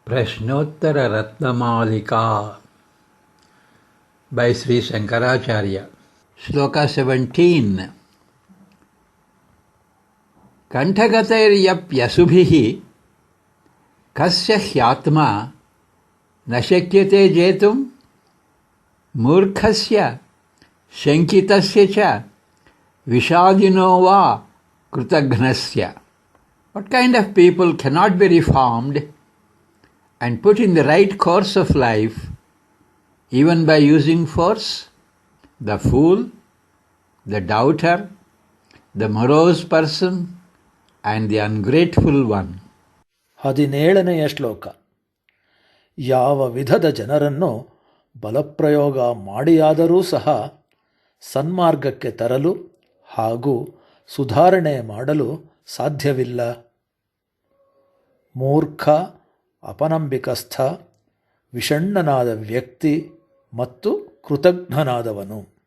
ಪ್ರಶ್ನೋತ್ತರ ರತ್ನಮಾಲಿಕಾ by Sri Shankaracharya. Shloka 17. Kanthagatairyasyasubhihi kasya hyatma na shakyate jetum murkhasya shankitasya cha vishadino va krutagnasya. What kind of people cannot be reformed and put in the right course of life even by using force? The fool, the doubter, the morose person, and the ungrateful one. 17ನೆಯ ಶ್ಲೋಕ. ಯಾವ ವಿಧದ ಜನರನ್ನು ಬಲಪ್ರಯೋಗ ಮಾಡಿಯಾದರೂ ಸಹ ಸನ್ಮಾರ್ಗಕ್ಕೆ ತರಲು ಹಾಗೂ ಸುಧಾರಣೆ ಮಾಡಲು ಸಾಧ್ಯವಿಲ್ಲ. ಮೂರ್ಖ, ಅಪನಂಬಿಕಸ್ಥ, ವಿಷಣ್ಣನಾದ ವ್ಯಕ್ತಿ ಮತ್ತು ಕೃತಜ್ಞನಾದವನು.